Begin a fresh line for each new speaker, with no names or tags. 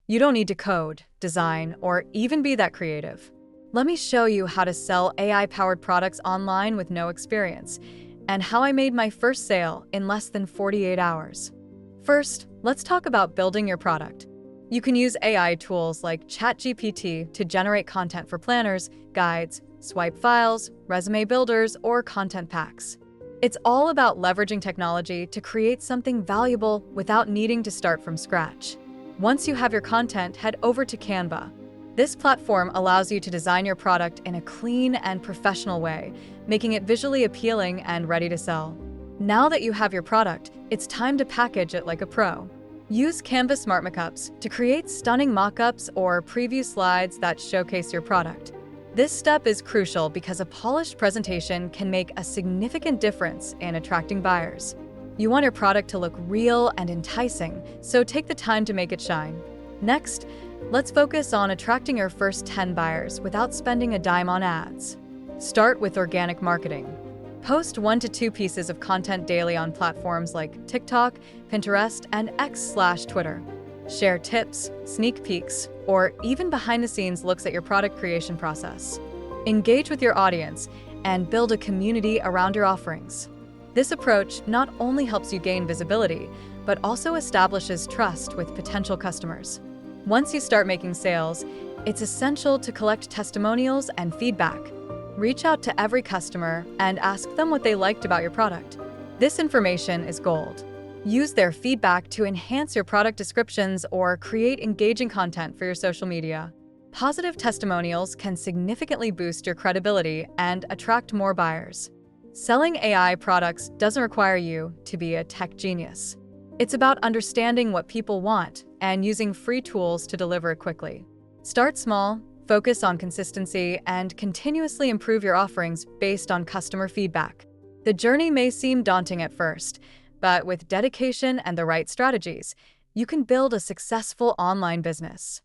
You don't need to code, design, or even be that creative. Let me show you how to sell AI-powered products online with no experience, and how I made my first sale in less than 48 hours. First, let's talk about building your product. You can use AI tools like ChatGPT to generate content for planners, guides, swipe files, resume builders, or content packs. It's all about leveraging technology to create something valuable without needing to start from scratch. Once you have your content, head over to Canva. This platform allows you to design your product in a clean and professional way, making it visually appealing and ready to sell. Now that you have your product, it's time to package it like a pro. Use Canva Smart Mockups to create stunning mockups or preview slides that showcase your product. This step is crucial because a polished presentation can make a significant difference in attracting buyers. You want your product to look real and enticing, so take the time to make it shine. Next, let's focus on attracting your first 10 buyers without spending a dime on ads. Start with organic marketing. Post 1 to 2 pieces of content daily on platforms like TikTok, Pinterest, and X/Twitter. Share tips, sneak peeks, or even behind-the-scenes looks at your product creation process. Engage with your audience and build a community around your offerings. This approach not only helps you gain visibility, but also establishes trust with potential customers. Once you start making sales, it's essential to collect testimonials and feedback. Reach out to every customer and ask them what they liked about your product. This information is gold. Use their feedback to enhance your product descriptions or create engaging content for your social media. Positive testimonials can significantly boost your credibility and attract more buyers. Selling AI products doesn't require you to be a tech genius. It's about understanding what people want and using free tools to deliver it quickly. Start small, focus on consistency, and continuously improve your offerings based on customer feedback. The journey may seem daunting at first, but with dedication and the right strategies, you can build a successful online business.